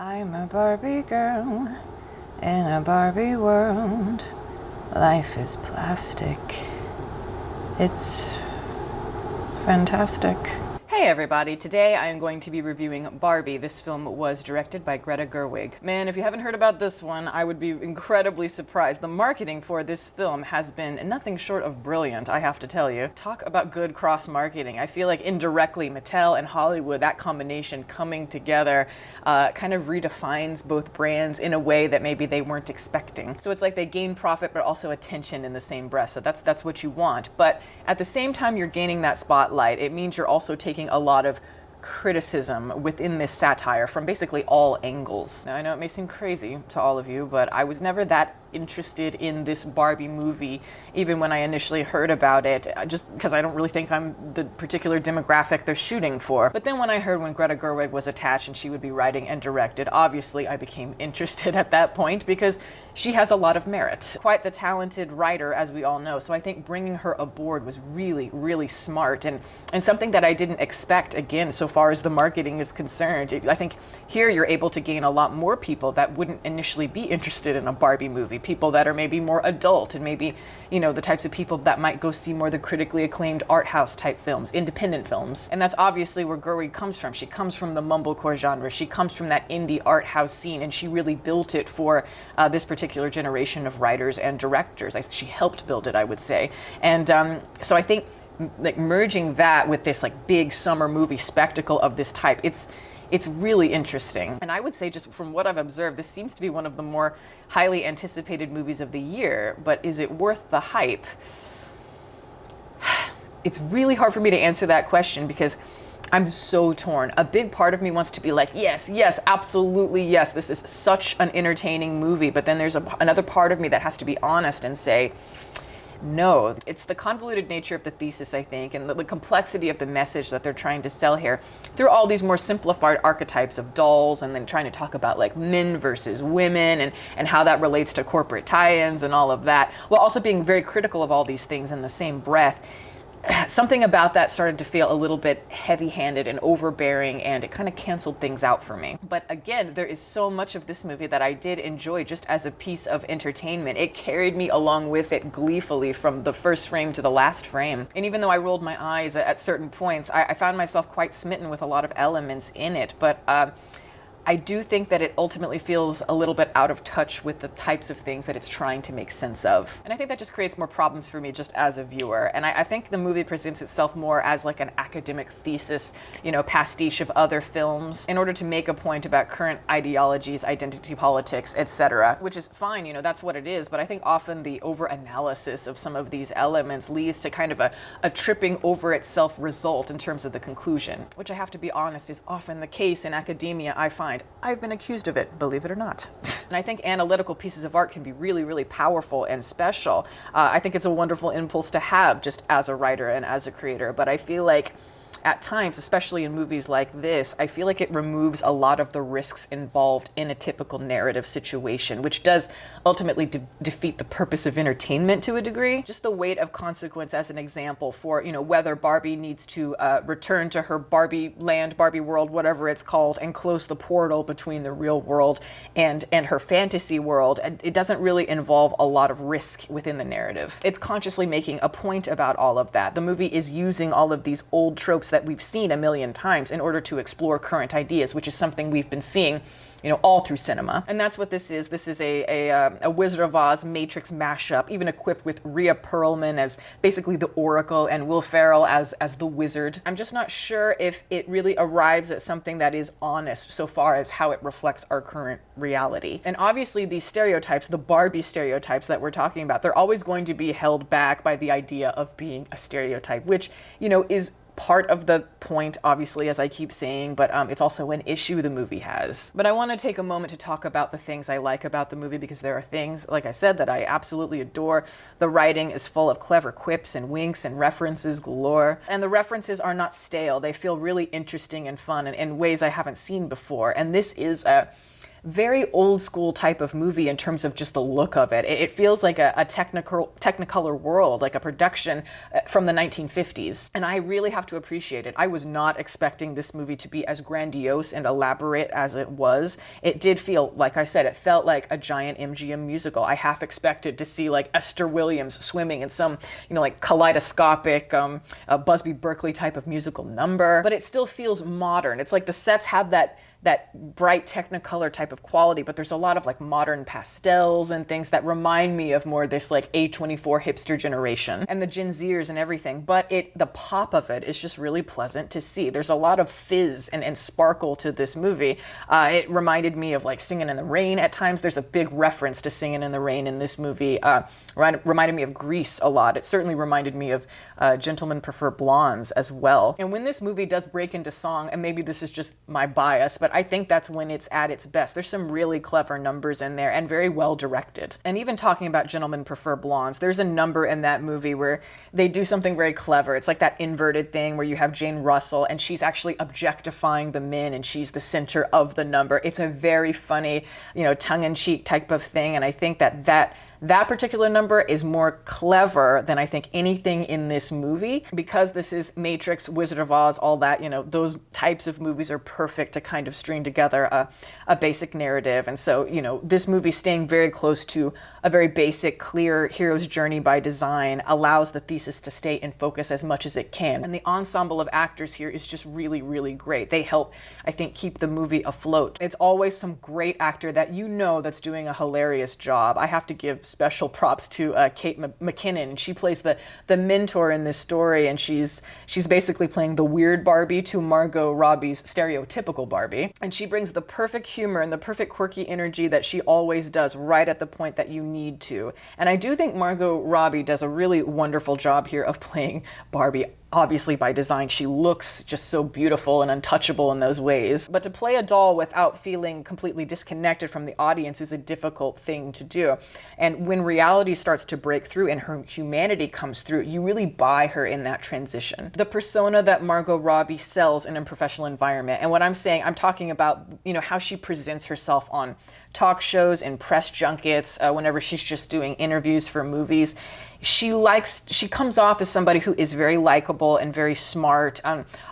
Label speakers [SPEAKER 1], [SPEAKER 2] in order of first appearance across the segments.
[SPEAKER 1] I'm a Barbie girl in a Barbie world. Life is plastic. It's fantastic. Hey everybody, today I am going to be reviewing Barbie. This film was directed by Greta Gerwig. Man, if you haven't heard about this one, I would be incredibly surprised. The marketing for this film has been nothing short of brilliant, I have to tell you. Talk about good cross-marketing. I feel like indirectly Mattel and Hollywood, that combination coming together kind of redefines both brands in a way that maybe they weren't expecting. So it's like they gain profit but also attention in the same breath. So that's what you want. But at the same time you're gaining that spotlight, it means you're also taking a lot of criticism within this satire from basically all angles. Now, I know it may seem crazy to all of you, but I was never that interested in this Barbie movie, even when I initially heard about it, just because I don't really think I'm the particular demographic they're shooting for. But then when I heard when Greta Gerwig was attached and she would be writing and directed, obviously I became interested at that point because she has a lot of merit. Quite the talented writer, as we all know, so I think bringing her aboard was really, really smart and something that I didn't expect, again, so far as the marketing is concerned. I think here you're able to gain a lot more people that wouldn't initially be interested in a Barbie movie. People that are maybe more adult and maybe, you know, the types of people that might go see more the critically acclaimed art house type films, independent films. And that's obviously where Gerwig comes from. She comes from the mumblecore genre. She comes from that indie art house scene, and she really built it for this particular generation of writers and directors. She helped build it, I would say. And so I think like merging that with this like big summer movie spectacle of this type, it's really interesting. And I would say, just from what I've observed, this seems to be one of the more highly anticipated movies of the year. But is it worth the hype? It's really hard for me to answer that question because I'm so torn. A big part of me wants to be like, yes, absolutely yes, this is such an entertaining movie. But then there's another part of me that has to be honest and say, no. It's the convoluted nature of the thesis, I think, and the complexity of the message that they're trying to sell here through all these more simplified archetypes of dolls, and then trying to talk about like men versus women and how that relates to corporate tie-ins and all of that, while also being very critical of all these things in the same breath. Something about that started to feel a little bit heavy-handed and overbearing, and it kind of canceled things out for me. But again, there is so much of this movie that I did enjoy just as a piece of entertainment. It carried me along with it gleefully from the first frame to the last frame. And even though I rolled my eyes at certain points, I found myself quite smitten with a lot of elements in it. But I do think that it ultimately feels a little bit out of touch with the types of things that it's trying to make sense of. And I think that just creates more problems for me just as a viewer. And I think the movie presents itself more as like an academic thesis, you know, pastiche of other films in order to make a point about current ideologies, identity politics, etc. Which is fine, you know, that's what it is. But I think often the over-analysis of some of these elements leads to kind of a tripping over itself result in terms of the conclusion, which I have to be honest is often the case in academia, I find. I've been accused of it, believe it or not. And I think analytical pieces of art can be really, really powerful and special. I think it's a wonderful impulse to have just as a writer and as a creator, but I feel like at times, especially in movies like this, I feel like it removes a lot of the risks involved in a typical narrative situation, which does ultimately defeat the purpose of entertainment to a degree. Just the weight of consequence as an example for, you know, whether Barbie needs to return to her Barbie land, Barbie world, whatever it's called, and close the portal between the real world and her fantasy world. It doesn't really involve a lot of risk within the narrative. It's consciously making a point about all of that. The movie is using all of these old tropes that we've seen a million times in order to explore current ideas, which is something we've been seeing, you know, all through cinema. And that's what this is. This is a Wizard of Oz Matrix mashup, even equipped with Rhea Perlman as basically the Oracle and Will Ferrell as the Wizard. I'm just not sure if it really arrives at something that is honest so far as how it reflects our current reality. And obviously these stereotypes, the Barbie stereotypes that we're talking about, they're always going to be held back by the idea of being a stereotype, which, you know, is part of the point, obviously, as I keep saying, but it's also an issue the movie has. But I want to take a moment to talk about the things I like about the movie, because there are things, like I said, that I absolutely adore. The writing is full of clever quips and winks and references galore. And the references are not stale. They feel really interesting and fun in ways I haven't seen before. And this is very old school type of movie in terms of just the look of it. It feels like a Technicolor world, like a production from the 1950s. And I really have to appreciate it. I was not expecting this movie to be as grandiose and elaborate as it was. It did feel, like I said, it felt like a giant MGM musical. I half expected to see like Esther Williams swimming in some, like kaleidoscopic Busby Berkeley type of musical number, but it still feels modern. It's like the sets have that bright Technicolor type of quality, but there's a lot of like modern pastels and things that remind me of more this like A24 hipster generation and the Gen Zers and everything. But the pop of it is just really pleasant to see. There's a lot of fizz and sparkle to this movie. It reminded me of like Singing in the Rain at times. There's a big reference to Singing in the Rain in this movie. Reminded me of Grease a lot. It certainly reminded me of Gentlemen Prefer Blondes as well. And when this movie does break into song, and maybe this is just my bias, but I think that's when it's at its best. There's some really clever numbers in there and very well directed. And even talking about Gentlemen Prefer Blondes, there's a number in that movie where they do something very clever. It's like that inverted thing where you have Jane Russell and she's actually objectifying the men and she's the center of the number. It's a very funny, tongue-in-cheek type of thing. And I think that particular number is more clever than I think anything in this movie, because this is Matrix, Wizard of Oz, all that, those types of movies are perfect to kind of string together a basic narrative. And so, this movie staying very close to a very basic, clear hero's journey by design allows the thesis to stay in focus as much as it can. And the ensemble of actors here is just really, really great. They help, I think, keep the movie afloat. It's always some great actor that that's doing a hilarious job. I have to give special props to Kate McKinnon. She plays the mentor in this story, and she's basically playing the weird Barbie to Margot Robbie's stereotypical Barbie. And she brings the perfect humor and the perfect quirky energy that she always does right at the point that you need to. And I do think Margot Robbie does a really wonderful job here of playing Barbie. Obviously, by design, she looks just so beautiful and untouchable in those ways. But to play a doll without feeling completely disconnected from the audience is a difficult thing to do. And when reality starts to break through and her humanity comes through, you really buy her in that transition. The persona that Margot Robbie sells in a professional environment, and what I'm saying, I'm talking about, how she presents herself on talk shows and press junkets, whenever she's just doing interviews for movies. She comes off as somebody who is very likable and very smart,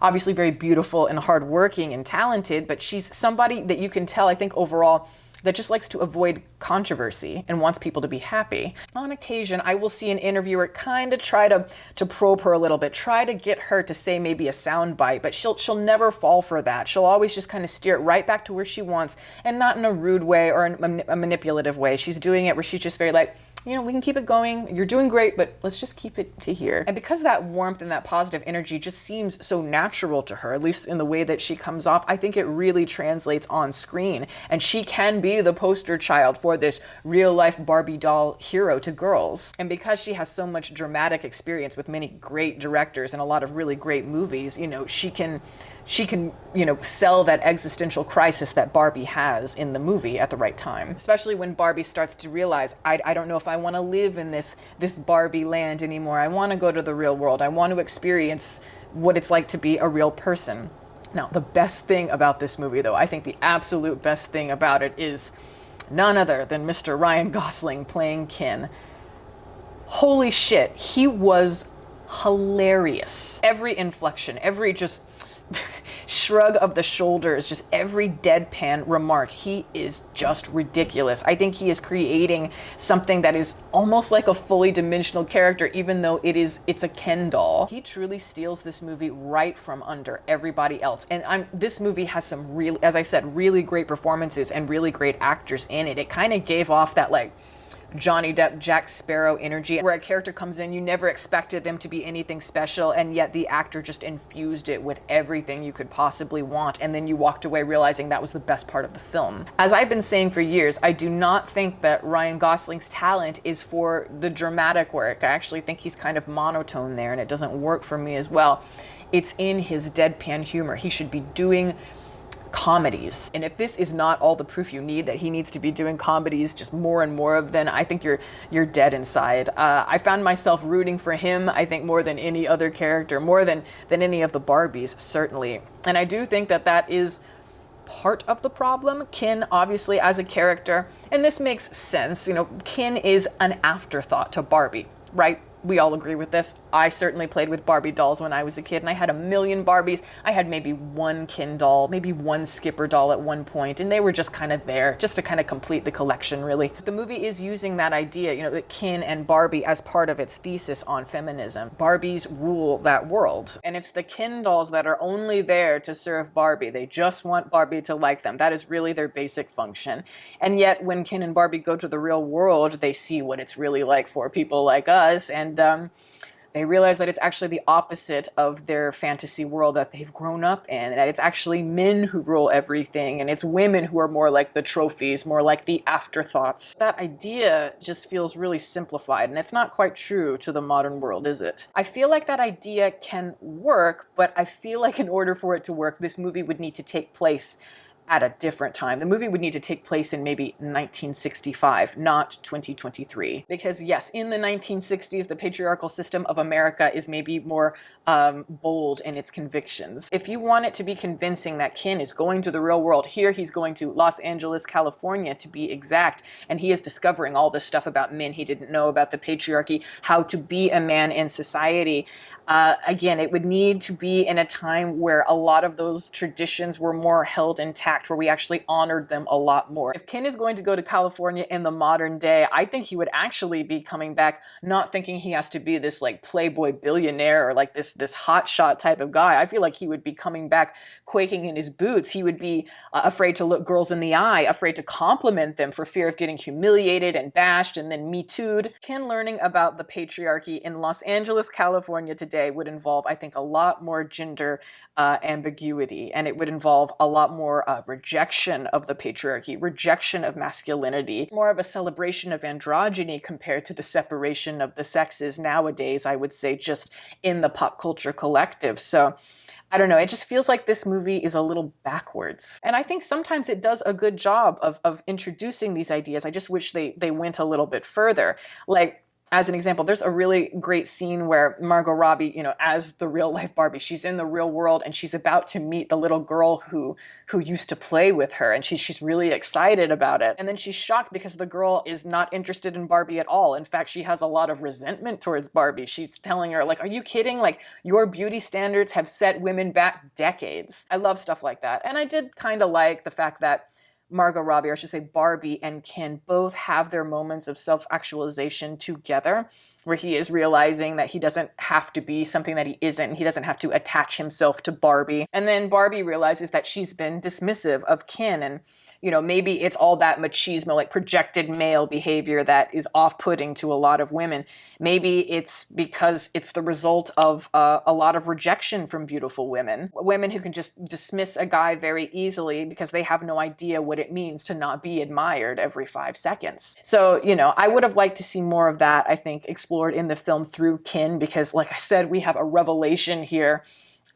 [SPEAKER 1] obviously very beautiful and hardworking and talented, but she's somebody that you can tell, I think overall, that just likes to avoid controversy and wants people to be happy. On occasion, I will see an interviewer kind of try to probe her a little bit, try to get her to say maybe a sound bite, but she'll never fall for that. She'll always just kind of steer it right back to where she wants, and not in a rude way or a manipulative way. She's doing it where she's just very like, we can keep it going. You're doing great, but let's just keep it to here. And because that warmth and that positive energy just seems so natural to her, at least in the way that she comes off, I think it really translates on screen. And she can be the poster child for this real life Barbie doll hero to girls. And because she has so much dramatic experience with many great directors and a lot of really great movies, she can sell that existential crisis that Barbie has in the movie at the right time. Especially when Barbie starts to realize, I don't know if I want to live in this Barbie land anymore. I want to go to the real world. I want to experience what it's like to be a real person. Now, the best thing about this movie, though, I think the absolute best thing about it is none other than Mr. Ryan Gosling playing Ken. Holy shit, he was hilarious. Every inflection, every just shrug of the shoulders, just every deadpan remark, he is just ridiculous. I think he is creating something that is almost like a fully dimensional character, even though it's a Ken doll. He truly steals this movie right from under everybody else. And this movie has some real, as I said, really great performances and really great actors in it. It kind of gave off that like Johnny Depp, Jack Sparrow energy, where a character comes in, you never expected them to be anything special, and yet the actor just infused it with everything you could possibly want, and then you walked away realizing that was the best part of the film. As I've been saying for years, I do not think that Ryan Gosling's talent is for the dramatic work. I actually think he's kind of monotone there, and it doesn't work for me as well. It's in his deadpan humor. He should be doing comedies. And if this is not all the proof you need that he needs to be doing comedies just more and more of, then I think you're dead inside. I found myself rooting for him, I think, more than any other character, more than any of the Barbies, certainly. And I do think that is part of the problem. Ken, obviously, as a character, and this makes sense, Ken is an afterthought to Barbie, right? We all agree with this. I certainly played with Barbie dolls when I was a kid, and I had a million Barbies. I had maybe one Ken doll, maybe one Skipper doll at one point, and they were just kind of there, just to kind of complete the collection, really. The movie is using that idea, that Ken and Barbie as part of its thesis on feminism. Barbies rule that world, and it's the Ken dolls that are only there to serve Barbie. They just want Barbie to like them. That is really their basic function. And yet, when Ken and Barbie go to the real world, they see what it's really like for people like us, and they realize that it's actually the opposite of their fantasy world that they've grown up in, that it's actually men who rule everything, and it's women who are more like the trophies, more like the afterthoughts. That idea just feels really simplified, and it's not quite true to the modern world, is it? I feel like that idea can work, but I feel like in order for it to work, this movie would need to take place at a different time. The movie would need to take place in maybe 1965, not 2023. Because yes, in the 1960s, the patriarchal system of America is maybe more bold in its convictions. If you want it to be convincing that Ken is going to the real world, here he's going to Los Angeles, California to be exact, and he is discovering all this stuff about men he didn't know, about the patriarchy, how to be a man in society. Again, it would need to be in a time where a lot of those traditions were more held intact, where we actually honored them a lot more. If Ken is going to go to California in the modern day, I think he would actually be coming back not thinking he has to be this like playboy billionaire or like this hotshot type of guy. I feel like he would be coming back quaking in his boots. He would be afraid to look girls in the eye, afraid to compliment them for fear of getting humiliated and bashed and then Me Too'd. Ken learning about the patriarchy in Los Angeles, California today would involve, I think, a lot more gender ambiguity, and it would involve a lot more rejection of the patriarchy, rejection of masculinity, more of a celebration of androgyny compared to the separation of the sexes nowadays, I would say, just in the pop culture collective. So I don't know, it just feels like this movie is a little backwards. And I think sometimes it does a good job of introducing these ideas. I just wish they went a little bit further. Like, as an example, there's a really great scene where Margot Robbie, as the real life Barbie, she's in the real world and she's about to meet the little girl who used to play with her, and she's really excited about it. And then she's shocked because the girl is not interested in Barbie at all. In fact, she has a lot of resentment towards Barbie. She's telling her, like, are you kidding? Like, your beauty standards have set women back decades. I love stuff like that. And I did kind of like the fact that Margot Robbie, or I should say Barbie, and Ken both have their moments of self-actualization together, where he is realizing that he doesn't have to be something that he isn't. He doesn't have to attach himself to Barbie. And then Barbie realizes that she's been dismissive of Ken, and maybe it's all that machismo, like projected male behavior that is off-putting to a lot of women. Maybe it's because it's the result of a lot of rejection from beautiful women. Women who can just dismiss a guy very easily because they have no idea what it means to not be admired every 5 seconds. So, I would have liked to see more of that, I think, explored in the film through Ken, because like I said, we have a revelation here.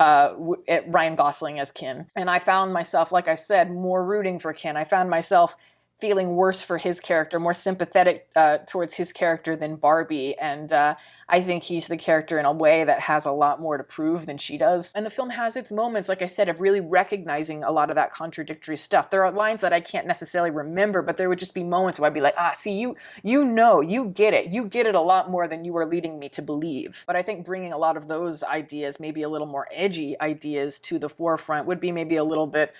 [SPEAKER 1] Ryan Gosling as Ken. And I found myself, like I said, more rooting for Ken. I found myself feeling worse for his character, more sympathetic towards his character than Barbie. And I think he's the character in a way that has a lot more to prove than she does. And the film has its moments, like I said, of really recognizing a lot of that contradictory stuff. There are lines that I can't necessarily remember, but there would just be moments where I'd be like, see, you get it. You get it a lot more than you are leading me to believe. But I think bringing a lot of those ideas, maybe a little more edgy ideas, to the forefront would be maybe a little bit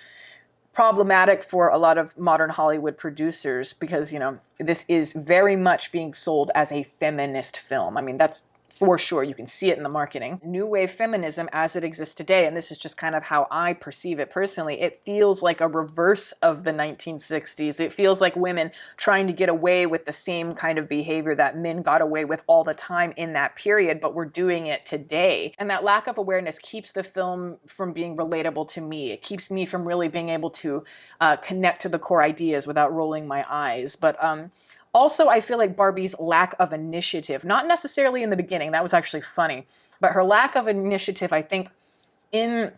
[SPEAKER 1] problematic for a lot of modern Hollywood producers, because, this is very much being sold as a feminist film. I mean, that's for sure. You can see it in the marketing. New wave feminism as it exists today, and this is just kind of how I perceive it personally, it feels like a reverse of the 1960s. It feels like women trying to get away with the same kind of behavior that men got away with all the time in that period, but we're doing it today. And that lack of awareness keeps the film from being relatable to me. It keeps me from really being able to connect to the core ideas without rolling my eyes. But also, I feel like Barbie's lack of initiative, not necessarily in the beginning, that was actually funny, but her lack of initiative, I think, in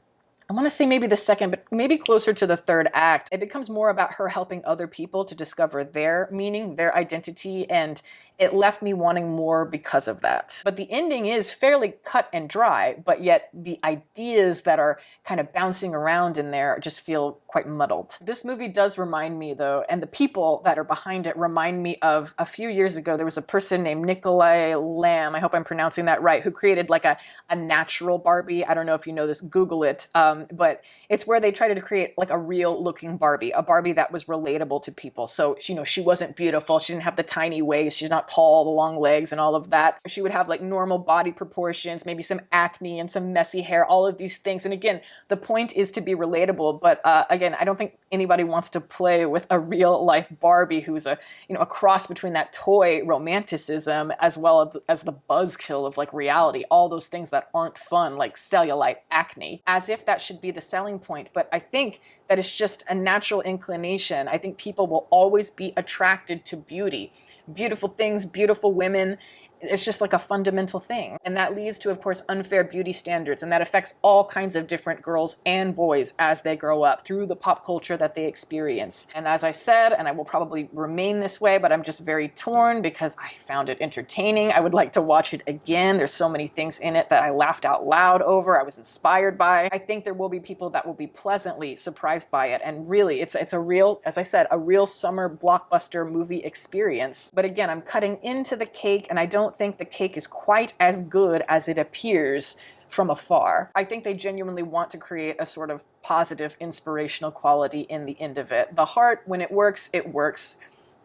[SPEAKER 1] I want to say maybe the second, but maybe closer to the third act. It becomes more about her helping other people to discover their meaning, their identity, and it left me wanting more because of that. But the ending is fairly cut and dry, but yet the ideas that are kind of bouncing around in there just feel quite muddled. This movie does remind me, though, and the people that are behind it remind me of a few years ago, there was a person named Nikolai Lamb, I hope I'm pronouncing that right, who created like a natural Barbie. I don't know if you know this, Google it. But it's where they tried to create like a real looking Barbie, a Barbie that was relatable to people. So, you know, she wasn't beautiful. She didn't have the tiny waist. She's not tall, the long legs and all of that. She would have like normal body proportions, maybe some acne and some messy hair, all of these things. And again, the point is to be relatable. But again, I don't think anybody wants to play with a real life Barbie who's a, you know, a cross between that toy romanticism as well as the buzzkill of like reality, all those things that aren't fun, like cellulite, acne, as if that should be the selling point. But I think that it's just a natural inclination. I think people will always be attracted to beauty, beautiful things, beautiful women. It's just like a fundamental thing. And that leads to, of course, unfair beauty standards. And that affects all kinds of different girls and boys as they grow up through the pop culture that they experience. And as I said, and I will probably remain this way, but I'm just very torn because I found it entertaining. I would like to watch it again. There's so many things in it that I laughed out loud over, I was inspired by. I think there will be people that will be pleasantly surprised by it. And really, it's a real, as I said, a real summer blockbuster movie experience. But again, I'm cutting into the cake, and I don't think the cake is quite as good as it appears from afar. I think they genuinely want to create a sort of positive, inspirational quality in the end of it. The heart, when it works, it works.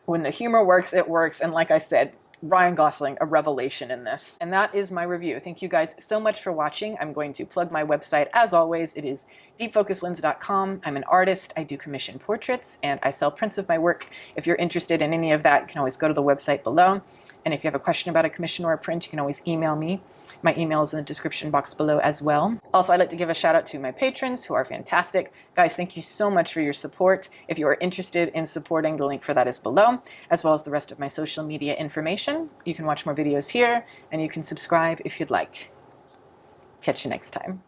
[SPEAKER 1] When the humor works, it works. And like I said, Ryan Gosling, a revelation in this. And that is my review. Thank you guys so much for watching. I'm going to plug my website as always. It is deepfocuslens.com. I'm an artist. I do commission portraits and I sell prints of my work. If you're interested in any of that, you can always go to the website below. And if you have a question about a commission or a print, you can always email me. My email is in the description box below as well. Also, I'd like to give a shout out to my patrons who are fantastic. Guys, thank you so much for your support. If you are interested in supporting, the link for that is below, as well as the rest of my social media information. You can watch more videos here and you can subscribe if you'd like. Catch you next time.